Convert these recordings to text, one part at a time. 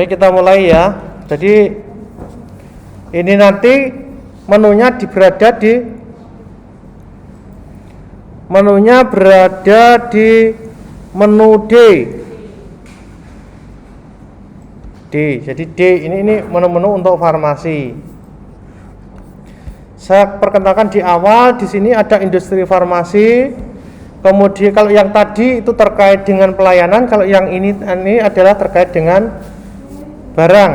Baik, kita mulai ya. Jadi ini nanti menunya berada di menu D. Jadi D ini menu-menu untuk farmasi. Saya perkenalkan di awal, di sini ada industri farmasi. Kemudian kalau yang tadi itu terkait dengan pelayanan, kalau yang ini adalah terkait dengan barang.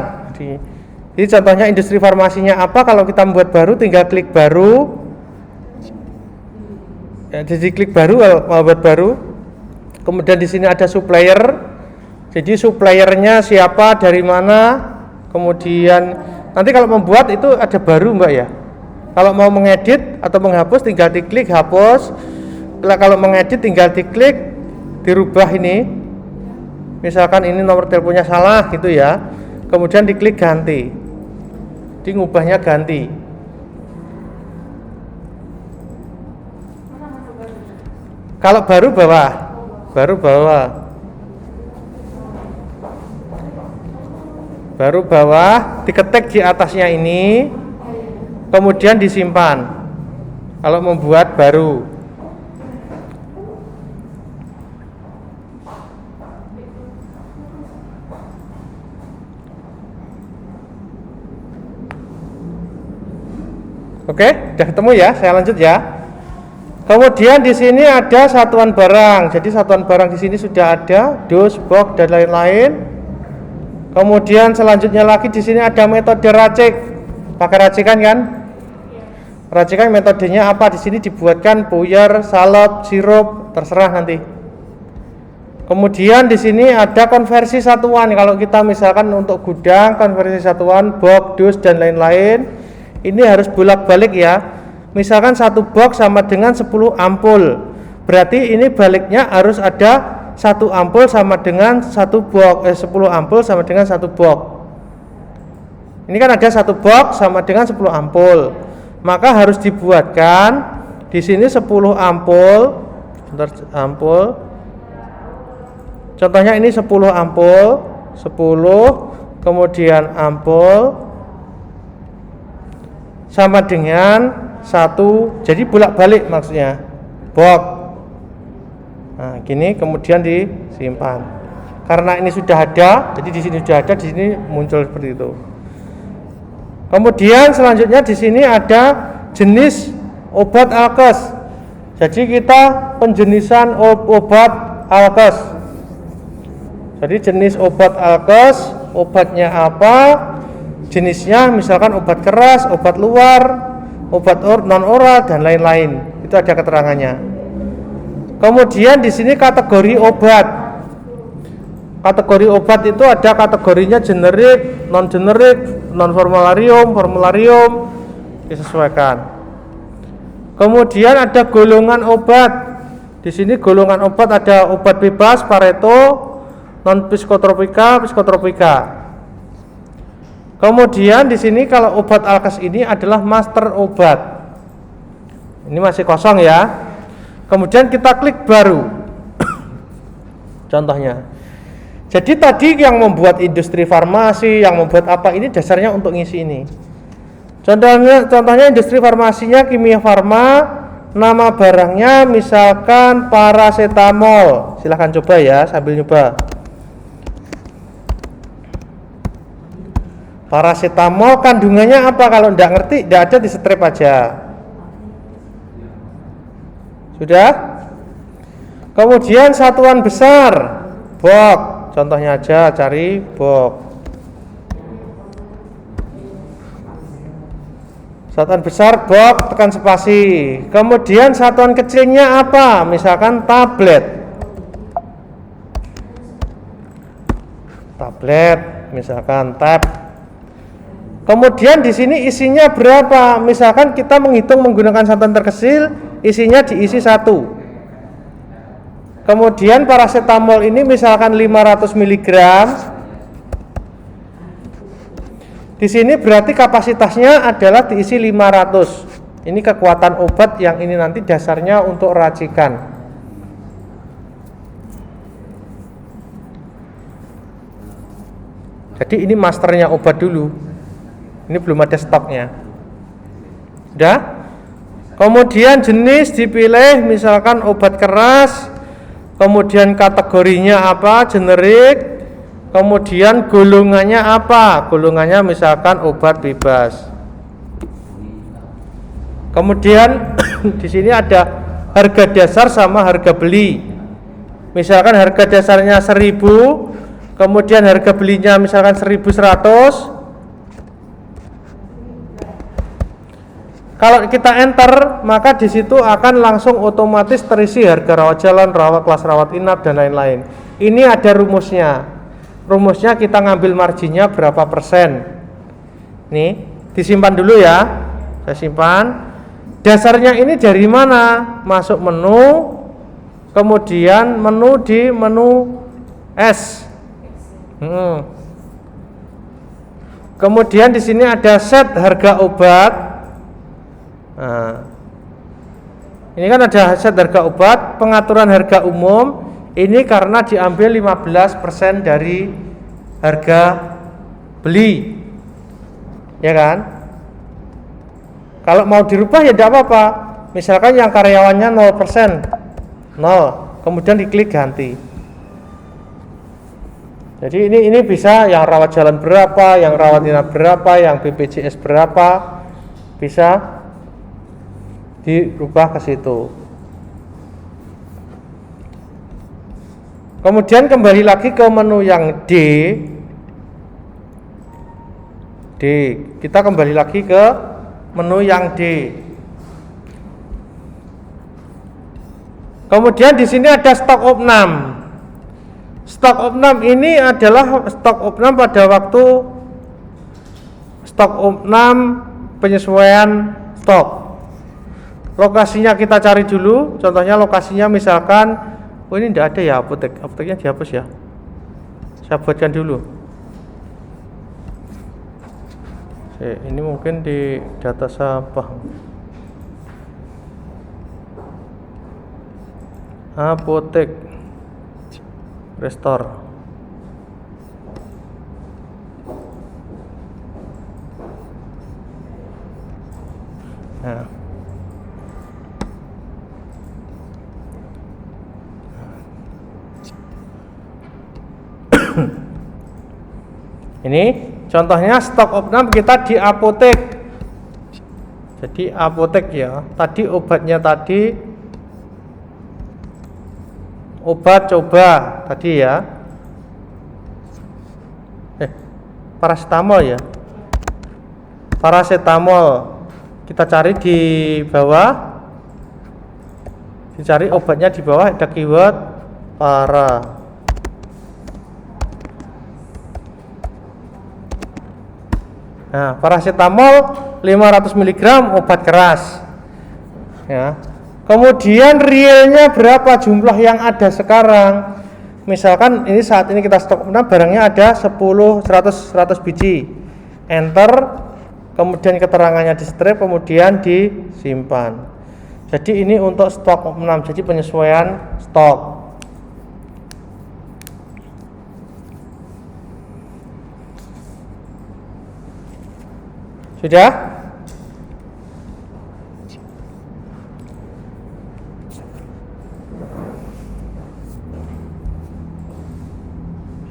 Jadi contohnya industri farmasinya apa? Kalau kita membuat baru, tinggal klik baru. Ya, jadi klik baru kalau mau buat baru. Kemudian di sini ada supplier. Jadi suppliernya siapa, dari mana. Kemudian nanti kalau membuat itu ada baru Mbak ya. Kalau mau mengedit atau menghapus tinggal diklik hapus. Kalau mengedit tinggal diklik dirubah ini. Misalkan ini nomor teleponnya salah gitu ya. Kemudian diklik ganti. Jadi ngubahnya ganti. Kalau baru bawah diketik di atasnya ini, kemudian disimpan. Kalau membuat baru. Oke, sudah ketemu ya. Saya lanjut ya. Kemudian di sini ada satuan barang. Jadi satuan barang di sini sudah ada, dus, box dan lain-lain. Kemudian selanjutnya lagi di sini ada metode racik. Pakai racikan kan? Racikan metodenya apa? Di sini dibuatkan puyer, salep, sirup, terserah nanti. Kemudian di sini ada konversi satuan. Kalau kita misalkan untuk gudang, konversi satuan, box, dus dan lain-lain, ini harus bolak-balik ya. Misalkan satu box sama dengan 10 ampul. Berarti ini baliknya harus ada 1 ampul sama dengan 1 box, 10 ampul sama dengan 1 box. Ini kan ada 1 box sama dengan 10 ampul. Maka harus dibuatkan di sini 10 ampul. Ampul. Contohnya ini 10 ampul, 10 kemudian ampul sama dengan 1, jadi bolak-balik maksudnya box. Nah, gini kemudian disimpan. Karena ini sudah ada, jadi di sini sudah ada, di sini muncul seperti itu. Kemudian selanjutnya di sini ada jenis obat alkes. Jadi kita penjenisan obat alkes. Jadi jenis obat alkes, obatnya apa? Jenisnya misalkan obat keras, obat luar, obat non oral dan lain-lain. Itu ada keterangannya. Kemudian di sini kategori obat. Kategori obat itu ada kategorinya generik, non generik, non formularium, formularium, disesuaikan. Kemudian ada golongan obat. Di sini golongan obat ada obat bebas, Pareto, non psikotropika, psikotropika. Kemudian di sini kalau obat alkes ini adalah master obat. Ini masih kosong ya. Kemudian kita klik baru. Contohnya. Jadi tadi yang membuat industri farmasi, yang membuat apa ini dasarnya untuk ngisi ini. Contohnya industri farmasinya Kimia Farma, nama barangnya misalkan paracetamol. Silahkan coba ya sambil nyoba. Paracetamol kandungannya apa? Kalau tidak ngerti, tidak ada, di strip aja. Sudah? Kemudian satuan besar, box. Contohnya aja, cari box. Satuan besar, box, tekan spasi. Kemudian satuan kecilnya apa? Misalkan tablet. Tablet, misalkan tab. Kemudian di sini isinya berapa? Misalkan kita menghitung menggunakan satuan terkecil, isinya diisi 1. Kemudian paracetamol ini misalkan 500 mg. Di sini berarti kapasitasnya adalah diisi 500. Ini kekuatan obat yang ini nanti dasarnya untuk racikan. Jadi ini masternya obat dulu. Ini belum ada stoknya. Sudah? Kemudian jenis dipilih, misalkan obat keras, kemudian kategorinya apa, generik, kemudian golongannya apa, golongannya misalkan obat bebas. Kemudian di sini ada harga dasar sama harga beli. Misalkan harga dasarnya 1.000, kemudian harga belinya misalkan 1.100. Kalau kita enter, maka di situ akan langsung otomatis terisi harga rawat jalan, rawat kelas rawat inap dan lain-lain. Ini ada rumusnya. Rumusnya kita ngambil marginnya berapa persen. Nih, disimpan dulu ya. Saya simpan. Dasarnya ini dari mana? Masuk menu, kemudian menu di menu S. Kemudian di sini ada set harga obat. Nah, ini kan ada set harga obat, pengaturan harga umum. Ini karena diambil 15% dari harga beli, ya kan? Kalau mau dirubah ya tidak apa-apa. Misalkan yang karyawannya 0%, 0, kemudian diklik ganti. Jadi ini bisa yang rawat jalan berapa, yang rawat inap berapa, yang BPJS berapa, bisa dirubah ke situ. Kemudian kembali lagi ke menu yang D. Kita kembali lagi ke menu yang D. Kemudian di sini ada stok opnam. Stok opnam ini adalah stok opnam pada waktu stok opnam penyesuaian stok. Lokasinya kita cari dulu, contohnya lokasinya misalkan, oh ini tidak ada ya apotek, apoteknya dihapus ya. Saya buatkan dulu. Ini mungkin di data sampah. Apotek, restore. Nah. Ini contohnya stok opnam kita di apotek. Jadi apotek ya. Tadi obatnya tadi obat coba tadi ya. Paracetamol ya. Paracetamol. Kita cari di bawah. Dicari obatnya di bawah, ada keyword para. Nah, paracetamol 500 mg obat keras. Ya. Kemudian realnya berapa jumlah yang ada sekarang? Misalkan ini saat ini kita stok barangnya ada 10, 100 biji. Enter, kemudian keterangannya di strip, kemudian disimpan. Jadi ini untuk stok 6, jadi penyesuaian stok. Sudah?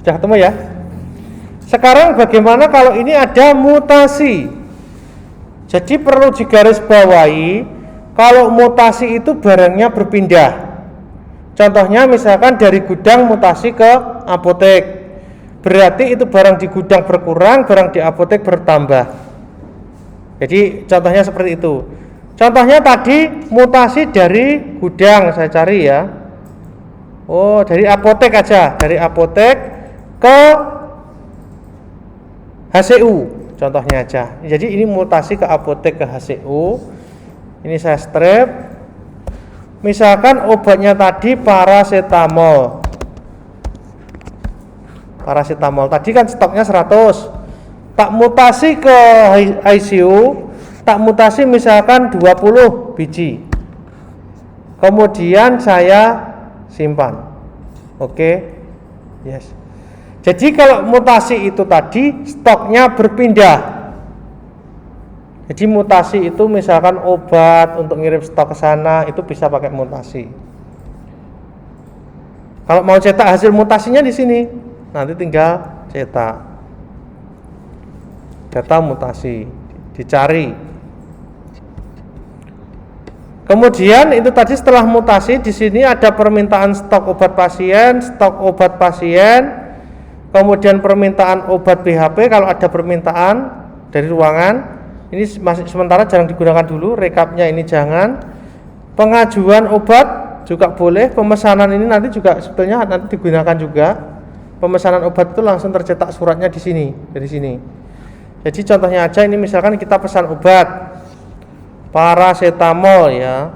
Sudah ketemu ya? Sekarang bagaimana kalau ini ada mutasi? Jadi perlu digarisbawahi, kalau mutasi itu barangnya berpindah. Contohnya misalkan dari gudang mutasi ke apotek. Berarti itu barang di gudang berkurang, barang di apotek bertambah. Jadi contohnya seperti itu. Contohnya tadi mutasi dari gudang, saya cari ya. Oh, dari apotek aja, dari apotek ke HCU contohnya aja. Jadi ini mutasi ke apotek ke HCU. Ini saya strip. Misalkan obatnya tadi paracetamol. Paracetamol tadi kan stoknya 100. Tak mutasi ke ICU, tak mutasi misalkan 20 biji. Kemudian saya simpan. Oke. Yes. Jadi kalau mutasi itu tadi stoknya berpindah. Jadi mutasi itu misalkan obat untuk ngirim stok ke sana itu bisa pakai mutasi. Kalau mau cetak hasil mutasinya di sini, nanti tinggal cetak. Data mutasi dicari. Kemudian itu tadi setelah mutasi di sini ada permintaan stok obat pasien, kemudian permintaan obat BHP kalau ada permintaan dari ruangan. Ini masih sementara jarang digunakan dulu, rekapnya ini jangan. Pengajuan obat juga boleh, pemesanan ini nanti juga sebetulnya nanti digunakan juga. Pemesanan obat itu langsung tercetak suratnya di sini, dari sini. Jadi contohnya aja ini misalkan kita pesan obat paracetamol ya.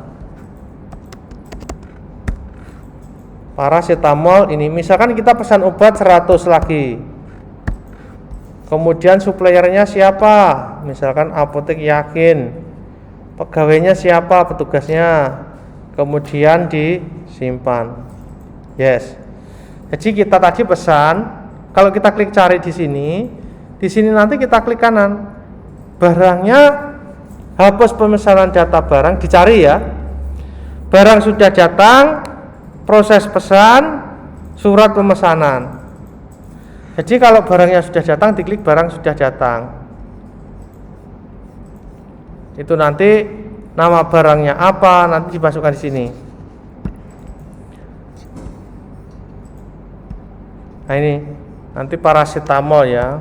Paracetamol ini misalkan kita pesan obat 100 lagi. Kemudian suppliernya siapa? Misalkan Apotek Yakin. Pegawainya siapa? Petugasnya. Kemudian disimpan. Yes. Jadi kita tadi pesan, kalau kita klik cari di sini nanti kita klik kanan. Barangnya hapus pemesanan data barang, dicari ya. Barang sudah datang, proses pesan, surat pemesanan. Jadi kalau barangnya sudah datang, diklik barang sudah datang. Itu nanti nama barangnya apa, nanti dimasukkan di sini. Nah ini, nanti paracetamol ya.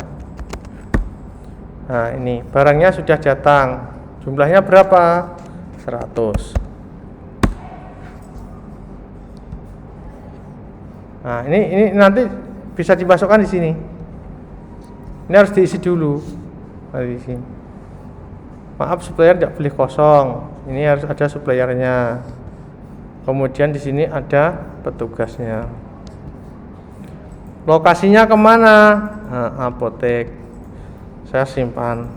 Nah ini, barangnya sudah datang. Jumlahnya berapa? 100. Nah ini nanti bisa dimasukkan di sini. Ini harus diisi dulu. Di sini. Maaf, supplier tidak boleh kosong. Ini harus ada suppliernya. Kemudian di sini ada petugasnya. Lokasinya kemana? Nah, apotek. Saya simpan.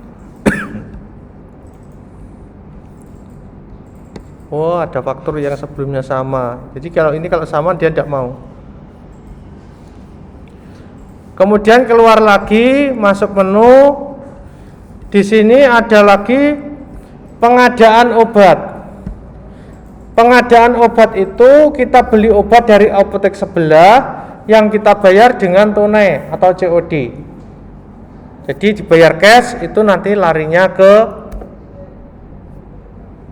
Oh, ada faktur yang sebelumnya sama. Jadi kalau sama dia tidak mau. Kemudian keluar lagi, masuk menu. Di sini ada lagi pengadaan obat. Pengadaan obat itu kita beli obat dari apotek sebelah yang kita bayar dengan tunai atau COD. Jadi dibayar cash itu nanti larinya ke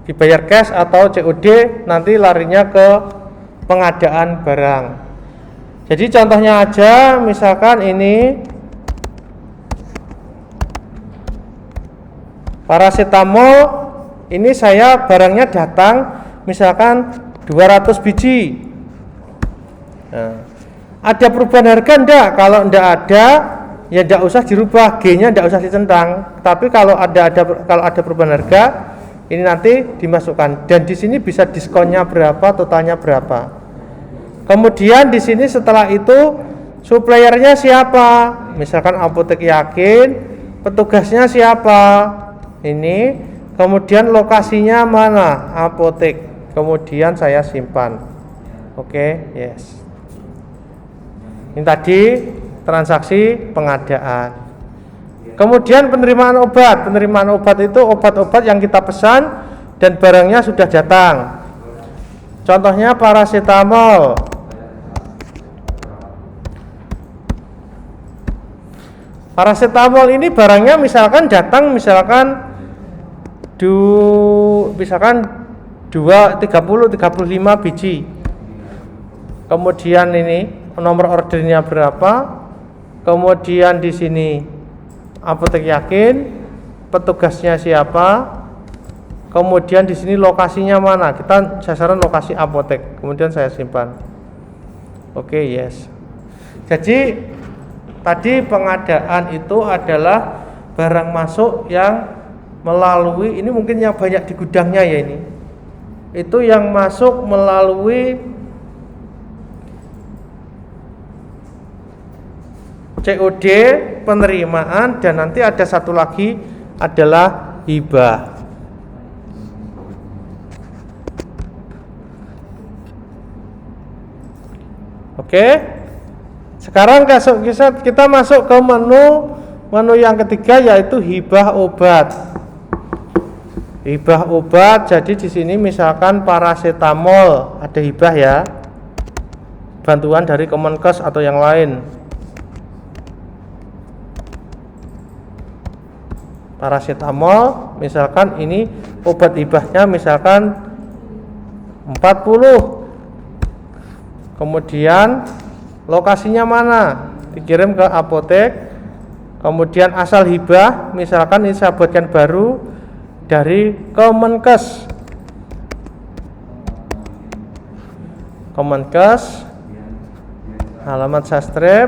dibayar cash atau COD nanti larinya ke pengadaan barang. Jadi contohnya aja misalkan ini paracetamol, ini saya barangnya datang misalkan 200 biji. Nah, ada perubahan harga enggak? Kalau enggak ada ya enggak usah dirubah, G-nya enggak usah dicentang. Tapi kalau ada perubahan harga ini nanti dimasukkan dan di sini bisa diskonnya berapa, totalnya berapa. Kemudian di sini setelah itu suppliernya siapa? Misalkan Apotek Yakin, petugasnya siapa? Ini, kemudian lokasinya mana? Apotek. Kemudian saya simpan. Oke, yes. Ini tadi transaksi pengadaan. Kemudian penerimaan obat. Penerimaan obat itu obat-obat yang kita pesan dan barangnya sudah datang. Contohnya paracetamol. Paracetamol ini barangnya misalkan datang misalkan 30-35 biji. Kemudian ini nomor ordernya berapa? Kemudian di sini Apotek Yakin, petugasnya siapa? Kemudian di sini lokasinya mana? Kita sasaran lokasi apotek. Kemudian saya simpan. Oke, yes. Jadi tadi pengadaan itu adalah barang masuk yang melalui, ini mungkin yang banyak di gudangnya ya ini. Itu yang masuk melalui COD, penerimaan, dan nanti ada satu lagi adalah hibah. Oke. Sekarang kita masuk ke menu yang ketiga, yaitu hibah obat. Hibah obat. Jadi di sini misalkan paracetamol, ada hibah ya, bantuan dari Kemenkes atau yang lain. Paracetamol, misalkan ini obat hibahnya misalkan 40. Kemudian lokasinya mana? Dikirim ke apotek. Kemudian asal hibah, misalkan ini saya buatkan baru dari Kemenkes. Kemenkes, halaman sastrep.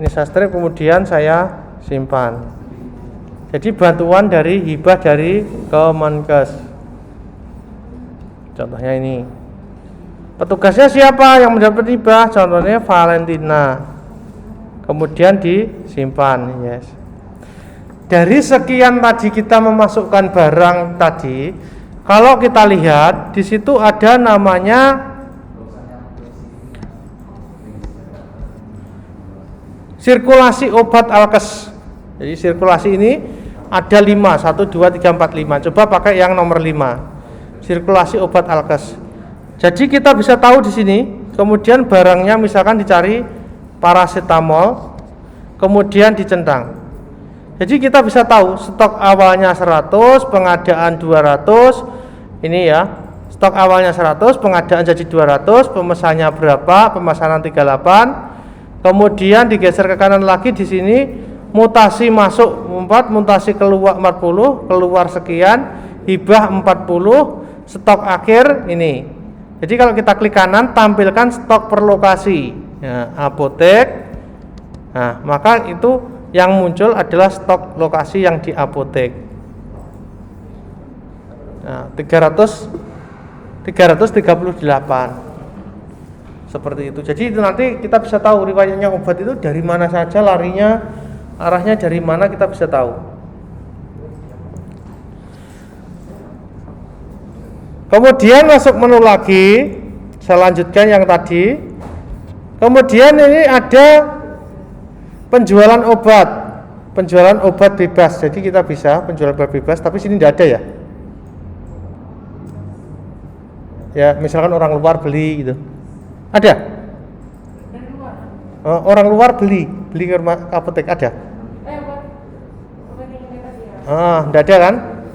Ini sastrep, kemudian saya simpan. Jadi bantuan dari hibah dari Kemenkes. Contohnya ini. Petugasnya siapa yang mendapat hibah? Contohnya Valentina. Kemudian disimpan, yes. Dari sekian tadi kita memasukkan barang tadi, kalau kita lihat di situ ada namanya sirkulasi obat alkes. Jadi sirkulasi ini ada 5, 1, 2, 3, 4, 5. Coba pakai yang nomor 5. Sirkulasi obat alkes. Jadi kita bisa tahu di sini, kemudian barangnya misalkan dicari paracetamol, kemudian dicentang. Jadi kita bisa tahu stok awalnya 100, pengadaan 200. Ini ya, stok awalnya 100, pengadaan jadi 200, pemesannya berapa, pemesanan 38. Kemudian digeser ke kanan lagi di sini, mutasi masuk 4, mutasi keluar 40, keluar sekian, hibah 40, stok akhir ini. Jadi kalau kita klik kanan, tampilkan stok per lokasi, ya, apotek. Nah, maka itu yang muncul adalah stok lokasi yang di apotek. Nah, 338. Seperti itu. Jadi itu nanti kita bisa tahu riwayatnya obat itu dari mana saja, larinya, arahnya dari mana, kita bisa tahu. Kemudian masuk menu lagi, saya lanjutkan yang tadi. Kemudian ini ada penjualan obat bebas. Jadi kita bisa penjualan obat bebas, tapi sini tidak ada ya. Ya, misalkan orang luar beli gitu. Ada? Orang luar beli ke apotek ada? Tidak ada kan?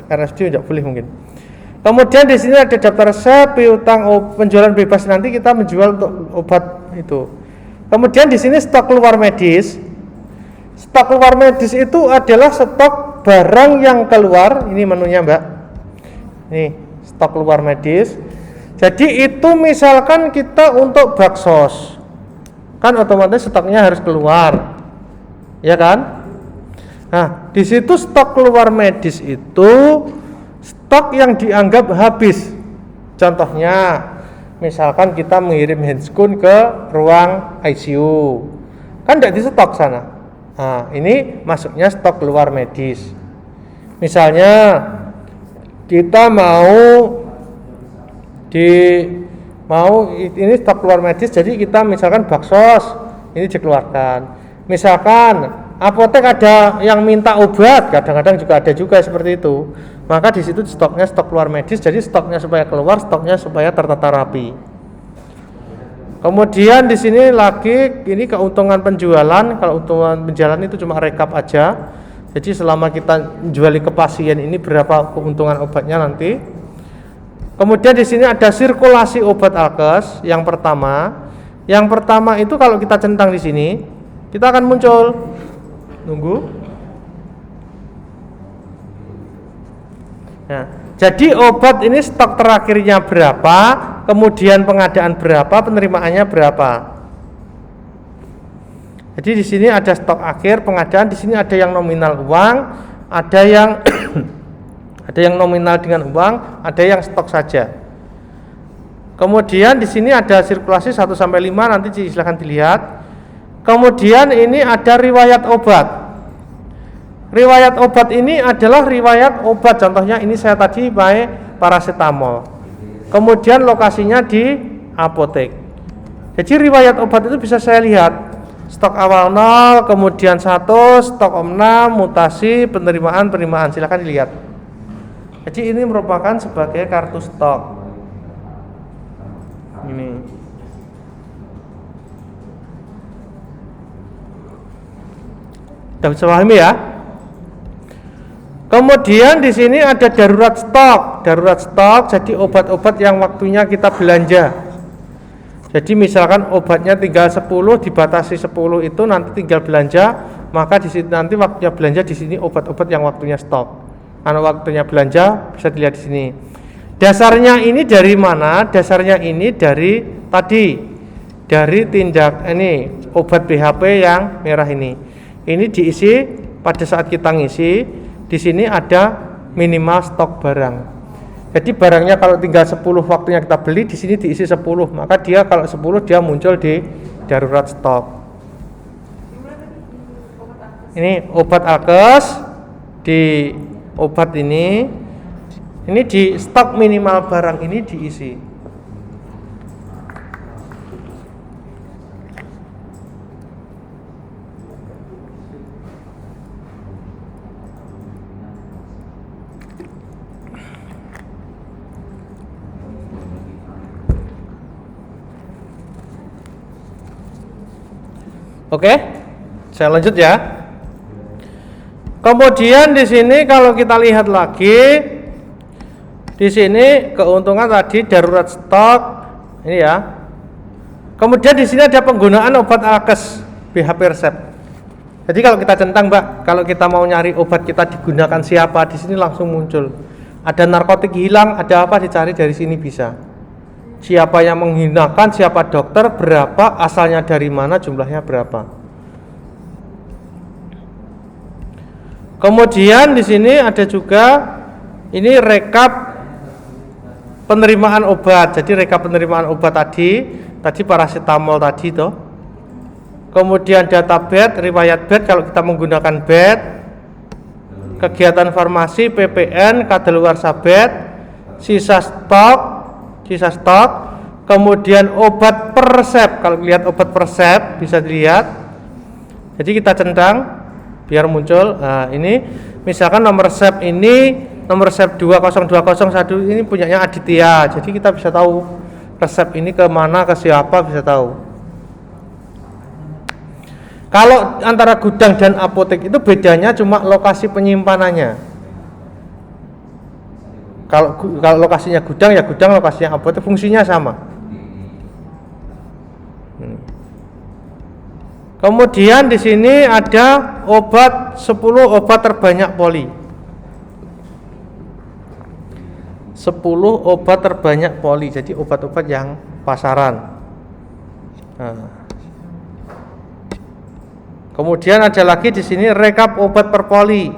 Karena studio tidak boleh mungkin. Kemudian di sini ada daftar resep, piutang penjualan bebas, nanti kita menjual untuk obat itu. Kemudian di sini stok keluar medis. Stok keluar medis itu adalah stok barang yang keluar. Ini menunya, Mbak. Nih, stok keluar medis. Jadi itu misalkan kita untuk baksos, kan otomatis stoknya harus keluar, ya kan? Nah, di situ stok keluar medis itu stok yang dianggap habis. Contohnya, misalkan kita mengirim handphone ke ruang ICU, kan tidak di stok sana. Nah, ini masuknya stok keluar medis. Misalnya kita ini stok keluar medis, jadi kita misalkan baksos ini dikeluarkan. Misalkan apotek ada yang minta obat, kadang-kadang juga ada juga seperti itu. Maka di situ stoknya stok keluar medis, jadi stoknya supaya keluar, stoknya supaya tertata rapi. Kemudian di sini lagi ini keuntungan penjualan. Kalau keuntungan penjualan itu cuma rekap aja. Jadi selama kita juali ke pasien ini berapa keuntungan obatnya nanti. Kemudian di sini ada sirkulasi obat alkes yang pertama. Yang pertama itu kalau kita centang di sini, kita akan muncul. Nunggu. Nah, jadi obat ini stok terakhirnya berapa, kemudian pengadaan berapa, penerimaannya berapa. Jadi di sini ada stok akhir, pengadaan, di sini ada yang nominal uang, ada yang ada yang nominal dengan uang, ada yang stok saja. Kemudian di sini ada sirkulasi 1 sampai 5, nanti silahkan dilihat. Kemudian ini ada riwayat obat. Riwayat obat ini adalah riwayat obat, contohnya ini saya tadi pakai paracetamol. Kemudian lokasinya di apotek. Jadi riwayat obat itu bisa saya lihat. Stok awal 0, kemudian 1, stok 6, mutasi, penerimaan. Silakan dilihat. Jadi ini merupakan sebagai kartu stok. Ini. Sudah bisa pahami ya? Kemudian di sini ada darurat stok. Darurat stok jadi obat-obat yang waktunya kita belanja. Jadi misalkan obatnya tinggal 10, dibatasi 10 itu nanti tinggal belanja, maka di sini nanti waktunya belanja di sini obat-obat yang waktunya stok. Karena waktunya belanja bisa dilihat di sini. Dasarnya ini dari mana? Dasarnya ini dari tadi, dari tindak ini obat BHP yang merah ini. Ini diisi pada saat kita ngisi. Di sini ada minimal stok barang. Jadi barangnya kalau tinggal 10 waktunya kita beli, di sini diisi 10, maka dia kalau 10 dia muncul di darurat stok. Ini obat alkes di obat ini di stok minimal barang ini diisi. Oke, saya lanjut ya. Kemudian di sini kalau kita lihat lagi, di sini keuntungan tadi darurat stok, ini ya. Kemudian di sini ada penggunaan obat alkes BHP resep. Jadi kalau kita centang, Mbak, kalau kita mau nyari obat kita digunakan siapa, di sini langsung muncul. Ada narkotik hilang, ada apa dicari dari sini bisa. Siapa yang menggunakan, siapa dokter, berapa, asalnya dari mana, jumlahnya berapa. Kemudian di sini ada juga ini rekap penerimaan obat. Jadi rekap penerimaan obat tadi paracetamol tadi toh. Kemudian data bed, riwayat bed kalau kita menggunakan bed, kegiatan farmasi, PPN, kadaluarsa bed, sisa stok, kemudian obat per resep. Kalau lihat obat per resep bisa dilihat. Jadi kita centang biar muncul. Nah, ini misalkan nomor resep ini, nomor resep 20201 ini punyanya Aditya. Jadi kita bisa tahu resep ini ke mana, ke siapa, bisa tahu. Kalau antara gudang dan apotek itu bedanya cuma lokasi penyimpanannya. Kalau lokasinya gudang ya gudang, lokasinya apotek fungsinya sama. Kemudian di sini ada obat 10 obat terbanyak poli. 10 obat terbanyak poli. Jadi obat-obat yang pasaran. Nah. Kemudian ada lagi di sini rekap obat per poli.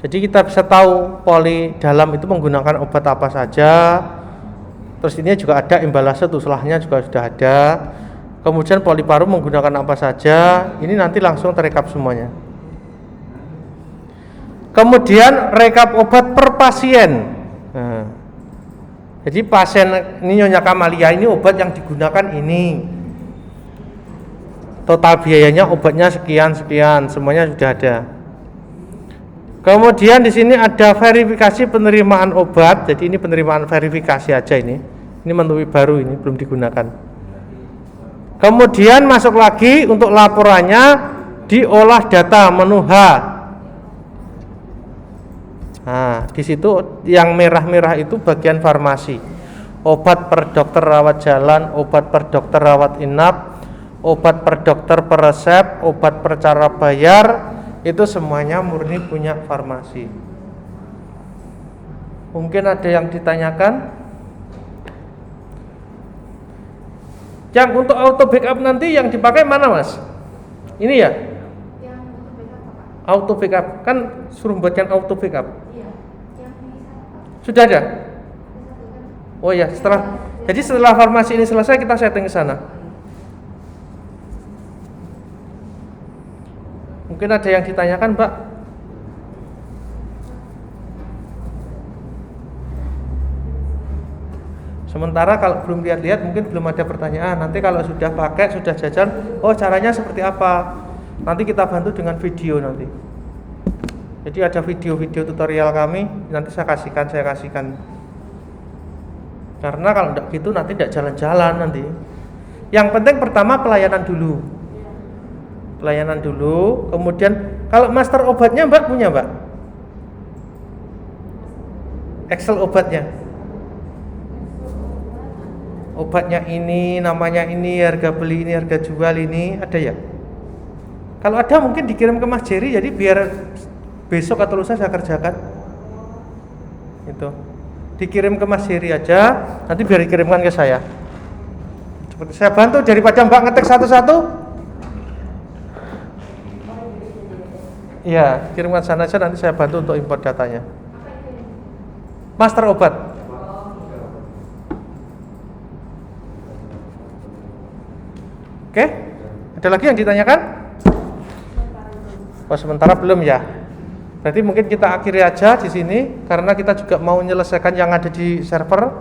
Jadi kita bisa tahu poli dalam itu menggunakan obat apa saja. Terus ini juga ada imbalase tuslahnya juga sudah ada. Kemudian poli paru menggunakan apa saja. Ini nanti langsung terekap semuanya. Kemudian rekap obat per pasien. Nah, jadi pasien ini Nyonya Kamalia ini obat yang digunakan ini. Total biayanya obatnya sekian, semuanya sudah ada. Kemudian di sini ada verifikasi penerimaan obat. Jadi ini penerimaan verifikasi aja ini. Ini menu baru ini belum digunakan. Kemudian masuk lagi untuk laporannya diolah data menu H. Nah, di situ yang merah-merah itu bagian farmasi. Obat per dokter rawat jalan, obat per dokter rawat inap, obat per dokter per resep, obat per cara bayar, itu semuanya murni punya farmasi. Mungkin ada yang ditanyakan? Yang untuk auto backup nanti yang dipakai mana, Mas? Ini ya? Yang untuk backup apa? Auto backup, kan suruh buatkan auto backup. Iya. Sudah ada? Oh ya, jadi setelah farmasi ini selesai kita setting ke sana. Mungkin ada yang ditanyakan, Mbak? Sementara kalau belum lihat-lihat mungkin belum ada pertanyaan. Nanti kalau sudah pakai, sudah jajan, oh caranya seperti apa? Nanti kita bantu dengan video nanti. Jadi ada video-video tutorial kami, nanti saya kasihkan. Karena kalau tidak gitu nanti tidak jalan-jalan nanti. Yang penting pertama pelayanan dulu, kemudian kalau master obatnya Mbak punya Mbak? Excel obatnya ini, namanya ini, harga beli ini, harga jual ini, ada ya? Kalau ada mungkin dikirim ke Mas Jerry, jadi biar besok atau lusa saya kerjakan. Itu dikirim ke Mas Jerry aja, nanti biar dikirimkan ke saya. Seperti saya bantu daripada Mbak ngetik satu-satu. Iya, kirimkan sana aja, nanti saya bantu untuk import datanya. Master obat. Oke, ada lagi yang ditanyakan? Oh, sementara belum ya. Berarti mungkin kita akhiri aja di sini karena kita juga mau menyelesaikan yang ada di server.